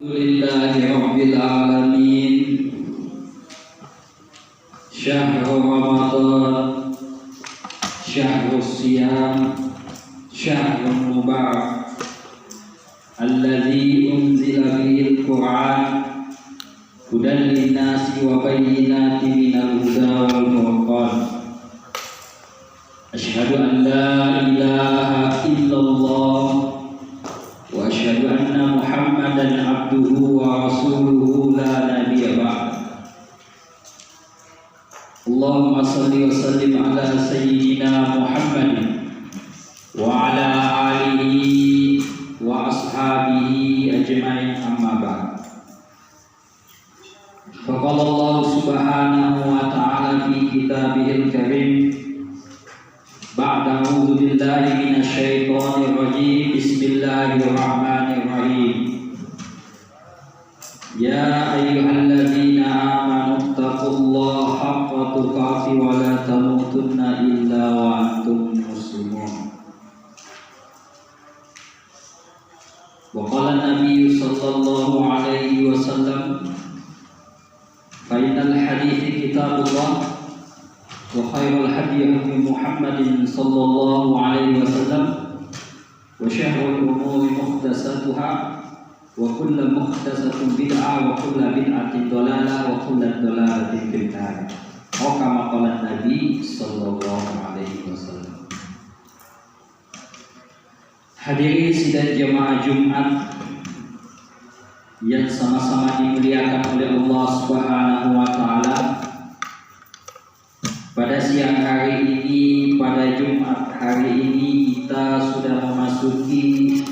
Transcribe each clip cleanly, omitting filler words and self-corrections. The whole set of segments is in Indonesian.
Alhamdulillahi Rabbil Alamin. Syahrul Ramadan, syahrul siyam, syahrul mubarak, alladzi unzila fihil Qur'an hudan linnasi wa bayyinatin minal huda wal furqan. Asyhadu an la ilaha illallah wa asyhadu anna Muhammadan abduhu wa rasuluhu la nabiyya ba'd. Allahumma salli wa sallim ala sayyidina Muhammadin wa ala alihi wa ashabihi ajma'in, amma ba'd. Faqala Allah subhanahu wa ta'ala fi kitabihil karim ba'da a'udzu billahi minasy syaithanir rajim. Bismillahirrahmanirrahim. Ya ayyuhalladzina amanu taqullaha haqqa tuqatih wa la tamutunna illa wa antum muslimun. Wa qala an-nabiy sallallahu alaihi wasallam, fa innal hadithi kitabullah wa khairul hadi hadi Muhammadin sallallahu alaihi wasallam wa syarrul umuri muhdatsatuha wa kullu muhdatsatin bid'ah wa kullu bid'atin dhalalah wa kullu dhalalatin fil nar. Kama qala Nabi sallallahu alaihi wasallam. Hadirin sidang jemaah Jumat yang sama-sama dimuliakan oleh Allah Subhanahu wa taala. Pada siang hari ini, pada Jumat hari ini, kita sudah memasuki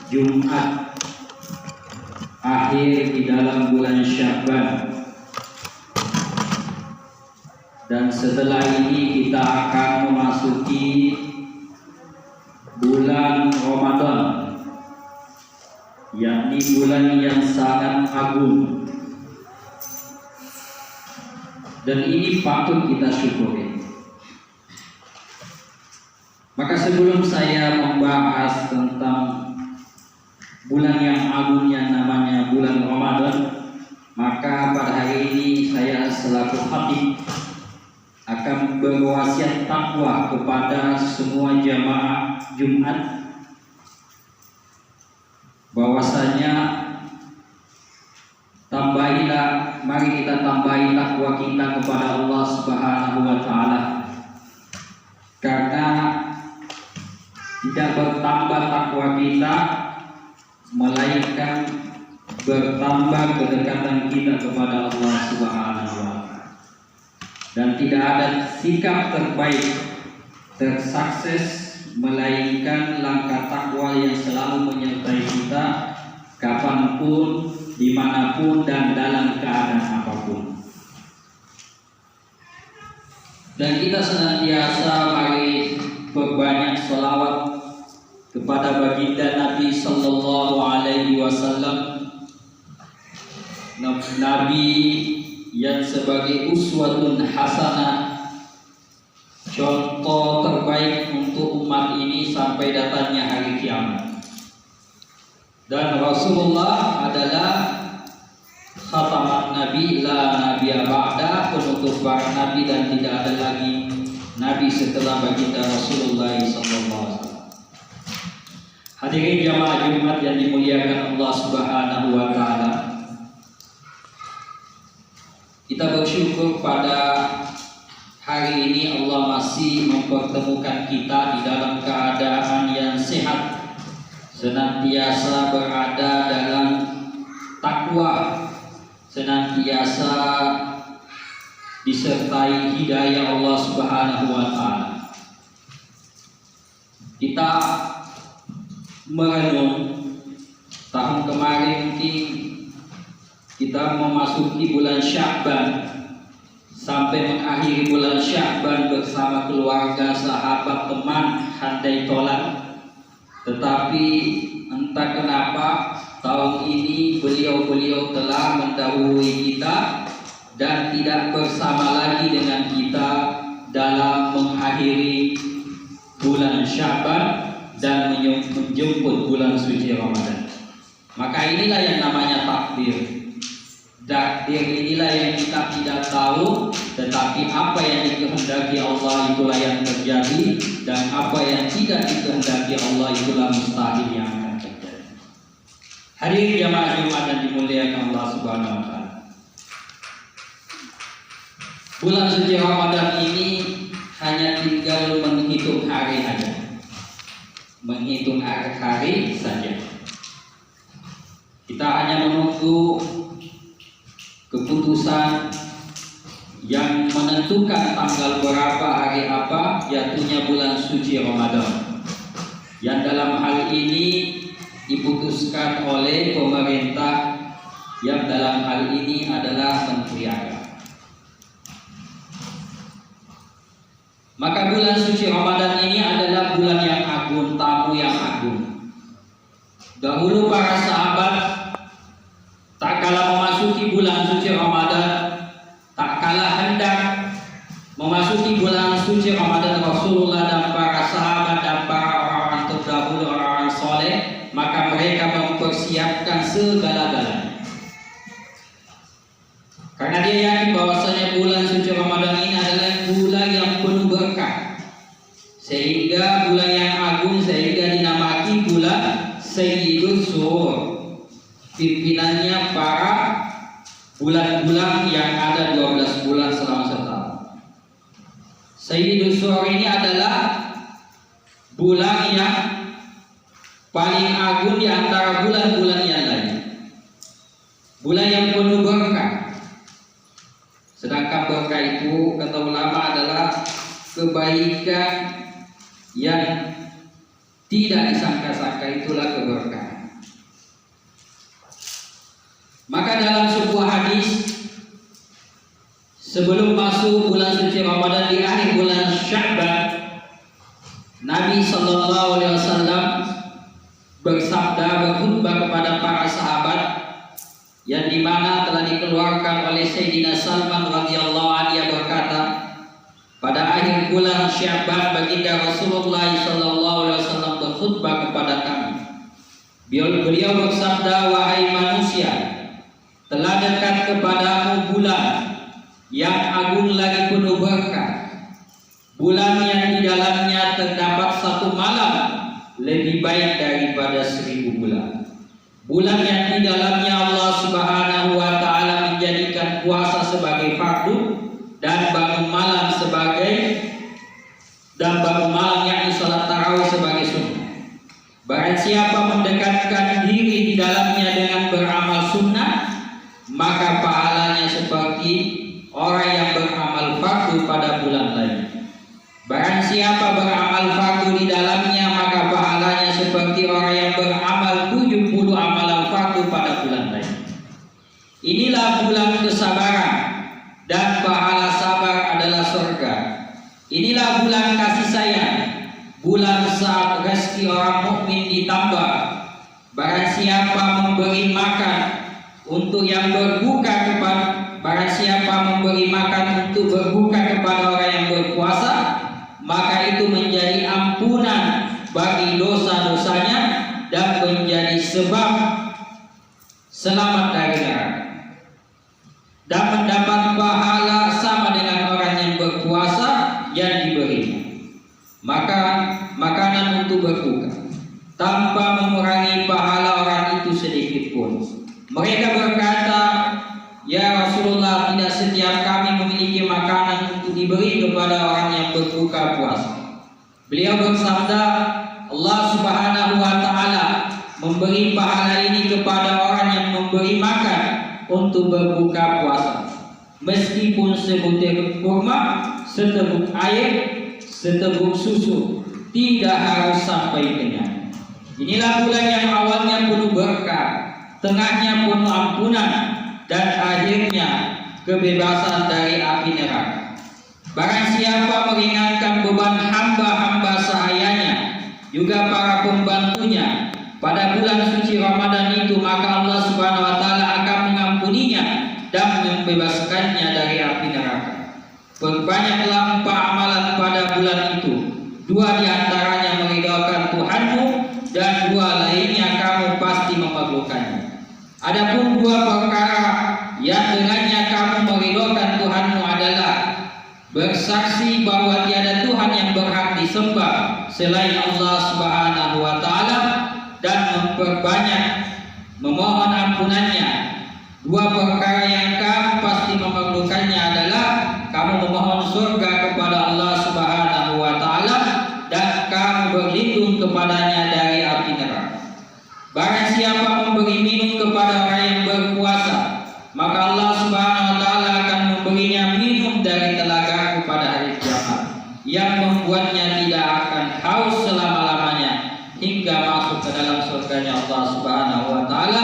Jumat akhir di dalam bulan Sya'ban, dan setelah ini kita akan memasuki bulan Ramadan, yakni bulan yang sangat agung, dan ini patut kita syukuri. Maka sebelum saya membahas tentang bulan yang agung yang namanya bulan Ramadan, maka pada hari ini saya selaku khatib akan berwasiat takwa kepada semua jamaah Jumat bahwasanya mari kita tambahi takwa kita kepada Allah Subhanahu wa taala, karena tidak bertambah takwa kita melainkan bertambah kedekatan kita kepada Allah Subhanahu wa taala. Dan tidak ada sikap terbaik tersukses melainkan langkah takwa yang selalu menyertai kita kapanpun, dimanapun, dan dalam keadaan apapun. Dan kita senantiasa mari berbanyak sholawat kepada baginda Nabi sallallahu alaihi wasallam, Nabi yang sebagai uswatun hasanah, contoh terbaik untuk umat ini sampai datangnya hari kiamat. Dan Rasulullah adalah khataman nabi, la nabiyya ba'da, penutup para nabi, dan tidak ada lagi nabi setelah baginda Rasulullah sallallahu alaihi wasallam. Hadirin jamaah Jumat yang dimuliakan Allah Subhanahu wa taala, kita bersyukur pada hari ini Allah masih mempertemukan kita di dalam keadaan yang sehat, senantiasa berada dalam takwa, senantiasa disertai hidayah Allah Subhanahu wa taala. Kita merenung tahun kemarin kita memasuki bulan Sya'ban, sampai mengakhiri bulan Sya'ban bersama keluarga, sahabat, teman, handai tolan. Tetapi entah kenapa tahun ini beliau-beliau telah mendahului kita dan tidak bersama lagi dengan kita dalam mengakhiri bulan Sya'ban dan menjemput bulan suci Ramadan. Maka inilah yang namanya takwa. takdir inilah yang kita tidak tahu, tetapi apa yang dikehendaki Allah itulah yang terjadi, dan apa yang tidak dikehendaki Allah itulah mustahil yang akan terjadi. Hadirin jamaah Jumat yang dimuliakan Allah Subhanahu wa taala. Bulan suci Ramadan ini hanya tinggal menghitung hari saja. Menghitung hari saja. Kita hanya menunggu keputusan yang menentukan tanggal berapa, hari apa jatuhnya bulan suci Ramadan, yang dalam hal ini diputuskan oleh pemerintah, yang dalam hal ini adalah Menteri Agama. Maka bulan suci Ramadan ini adalah bulan yang agung, tamu yang agung. Dahulu para sahabat tak kala memasuki bulan suci Ramadan, tak kala hendak memasuki bulan suci Ramadan, Rasulullah dan para sahabat dan para orang-orang terdahulu, orang-orang soleh, maka mereka mempersiapkan segala-galanya. Karena dia yakin bahwasanya bulan suci Ramadan ini adalah bulan yang penuh berkah, sehingga bulan yang agung, sehingga dinamai bulan Sayyidus Syuhur, pimpinannya para bulan-bulan yang ada 12 bulan selama setahun. Sayyidus Syuhur ini adalah bulan yang paling agung di antara bulan-bulan yang lain, bulan yang penuh berkah. Sedangkan berkah itu kata ulama adalah kebaikan yang tidak disangka-sangka, itulah keberkahan. Maka dalam sebuah hadis, sebelum masuk bulan suci Ramadan di akhir bulan Sya'ban, Nabi Sallallahu Alaihi Wasallam bersabda, berkhutbah kepada para sahabat, yang dimana telah dikeluarkan oleh Sayyidina Salman radhiyallahu anhu, berkata, pada akhir bulan Sya'ban baginda Rasulullah sallallahu alaihi wasallam berkhutbah kepada kami. Beliau bersabda, wahai manusia, telah dekat kepadamu bulan yang agung lagi penuh berkah, bulan yang di dalamnya terdapat satu malam lebih baik daripada 1000 bulan. Bulan yang di dalamnya Allah Subhanahu wa taala menjadikan puasa sebagai fardu dan bangun malam yakni salat tarawih sebagai sunnah. Barang siapa mendekatkan diri di dalamnya dengan beramal sunnah, maka pahalanya seperti orang yang beramal fardu pada bulan lain. Barang siapa beramal fardu di dalamnya, maka pahalanya seperti orang yang beramal 70 amalan fardu pada bulan lain. Inilah bulan kesabaran, dan pahala sabar adalah surga. Inilah bulan kasih sayang, bulan saat rezeki orang mukmin ditambah. Barang siapa memberi makan untuk yang berbuka kepada, barang siapa memberi makan untuk berbuka kepada orang yang berpuasa, maka itu menjadi ampunan bagi dosa-dosanya dan menjadi sebab selamat dari neraka, dan mendapat pahala sama dengan orang yang berpuasa yang diberinya. Maka makanan untuk berbuka tanpa mengurangi pahala orang itu sedikit pun. Mereka berkata, ya Rasulullah, tidak setiap kami memiliki makanan untuk diberi kepada orang yang berbuka puasa. Beliau bersabda, Allah Subhanahu wa taala memberi pahala ini kepada orang yang memberi makan untuk berbuka puasa, meskipun sebutir kurma, seteguk air, seteguk susu, tidak harus sampai kenyang. Inilah bulan yang awalnya penuh berkah, tengahnya penuh ampunan, dan akhirnya kebebasan dari api neraka. Barang siapa meringankan beban hamba-hamba sahayanya, juga para pembantunya pada bulan suci Ramadan itu, maka Allah Subhanahu wa taala akan mengampuninya dan membebaskannya dari api neraka. Perbanyaklah 4 amalan pada bulan itu, 2 diantaranya meridhakan Tuhanmu, dan 2 lainnya kamu pasti memerlukannya. Adapun 2 perkara yang dengannya kamu meridhokan Tuhanmu adalah bersaksi bahwa tiada Tuhan yang berhak disembah selain Allah Subhanahu wa taala dan memperbanyak memohon ampunannya. Dua perkara yang kamu pasti memerlukannya adalah kamu memohon surga kepada Allah Subhanahu wa taala dan kamu berlindung kepadanya dari api neraka. Barang siapa memberi minum kepada orang yang berpuasa, maka Allah Subhanahu wa taala akan memberinya minum dari telaga pada hari kiamat yang membuatnya tidak akan haus selama-lamanya hingga masuk ke dalam surganya Allah Subhanahu wa taala.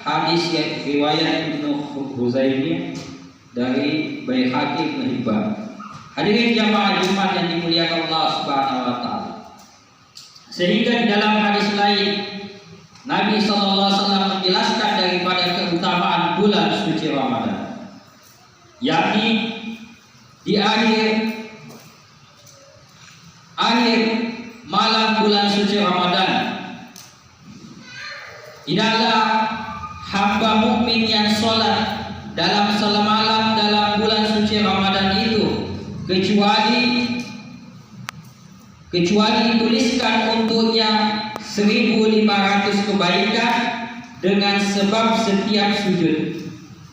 Hadis yang riwayat Ibnu Huzaimah dari Baihaqi Ibnu Hibban. Hadirin jamaah Jumat yang dimuliakan Allah Subhanahu wa taala. Sehingga di dalam hadis lain Nabi SAW menjelaskan daripada keutamaan bulan suci Ramadan, yakni di akhir malam bulan suci Ramadan tidaklah hamba mukmin yang sholat dalam semalam dalam bulan suci Ramadan itu kecuali dituliskan untuknya 1.500 kebaikan dengan sebab setiap sujud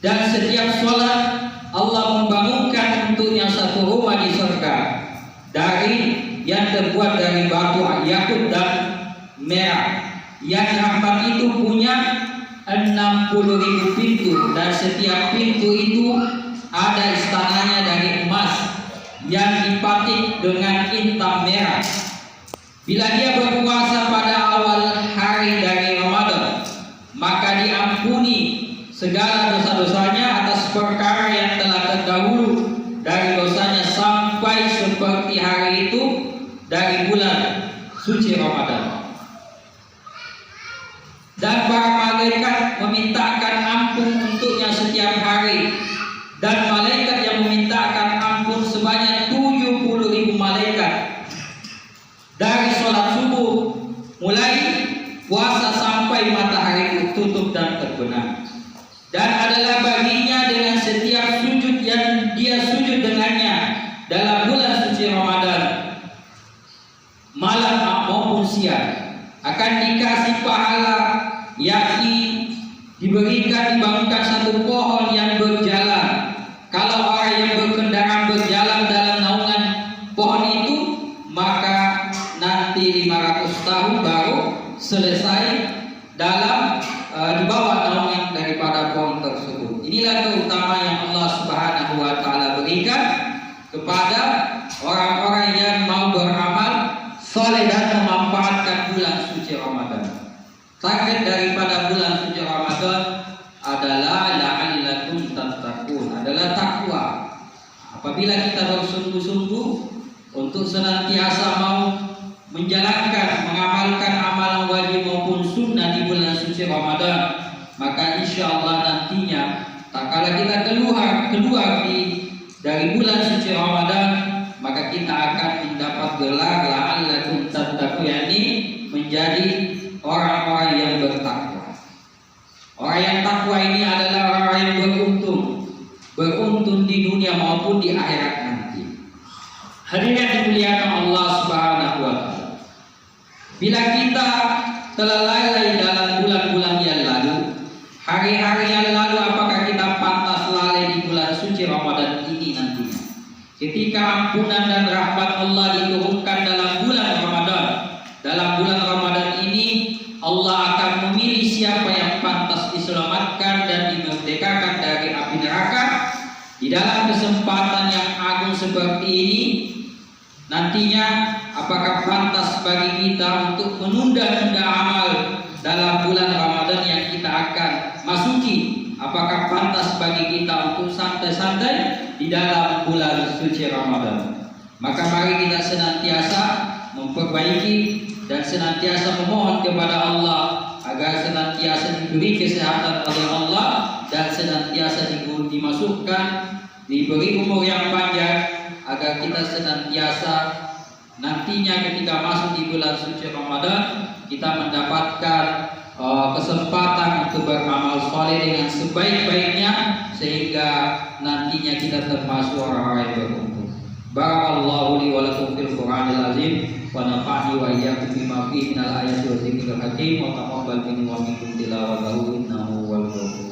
dan setiap sholat Allah membangunkan untuknya satu rumah di surga yang terbuat dari batu yakut dan merah, yang rahmat itu punya 60.000 pintu dan setiap pintu itu ada istananya dari emas yang dipatik dengan intan merah. Bila dia berpuasa pada awal hari dari Ramadan, maka diampuni segala dosa-dosanya atas perkara yang telah terdahulu dari dosanya sampai seperti hari itu dari bulan suci Ramadan. Dan para malaikat memintakan ampun untuknya setiap hari, dan malaikat yang memintakan ampun sebanyak 70.000 malaikat dari sholat subuh mulai puasa sampai matahari tutup dan terbenam. Dan adalah baginya dengan setiap sujud yang dia sujud dengannya dalam bulan suci Ramadan, malam maupun siang, akan dikasih pahala, yakni dibangunkan satu pohon yang berjalan. Kalau orang yang berkendaraan berjalan dalam naungan pohon itu, maka nanti 500 tahun baru selesai dalam di bawah naungan daripada pohon tersebut. Inilah keutamaan yang Allah Subhanahu wa taala berikan kepada orang-orang yang mau beramal soleh dan memanfaatkan bulan suci Ramadan. Target daripada bulan suci Ramadan adalah la'allakum tattaqun, adalah takwa. Apabila kita bersungguh-sungguh untuk senantiasa mau menjalankan, mengamalkan amalan wajib maupun sunnah di bulan suci Ramadan, maka insya Allah nantinya tak kala kita keluar dari bulan suci Ramadan, maka kita akan mendapat gelar la'allakum tattaqun, yakni menjadi orang-orang yang bertakwa. Orang yang takwa ini adalah orang yang beruntung di dunia maupun di akhirat nanti. Hadirin yang dimuliakan Allah Subhanahu wa taala. Bila kita telah lalai dalam bulan-bulan yang lalu, hari-hari yang lalu, apakah kita pantas lalai di bulan suci Ramadan ini nantinya? Ketika ampunan dan rahmat Allah diturunkan dalam bulan Ramadan, dalam bulan Ramadan ini Allah akan memilih siapa yang pantas diselamatkan dan dimerdekakan dari api neraka. Di dalam kesempatan yang agung seperti ini, nantinya apakah pantas bagi kita untuk menunda-nunda amal dalam bulan Ramadan yang kita akan masuki? Apakah pantas bagi kita untuk santai-santai di dalam bulan suci Ramadan? Maka mari kita senantiasa memperbaiki dan senantiasa memohon kepada Allah agar senantiasa diberi kesehatan oleh Allah dan senantiasa dimasukkan, diberi umur yang panjang, agar kita senantiasa nantinya ketika masuk di bulan suci Ramadan kita mendapatkan kesempatan untuk beramal soleh dengan sebaik-baiknya sehingga nantinya kita termasuk orang-orang yang beruntung. Barakallahu li wa lakum fil Qur'anil azim wa nafa'ni wa iyyakum bima fihi minal ayati wa dzikril hakim wa taqabbal minni wa minkum tilawatahu innahu wal ghafur.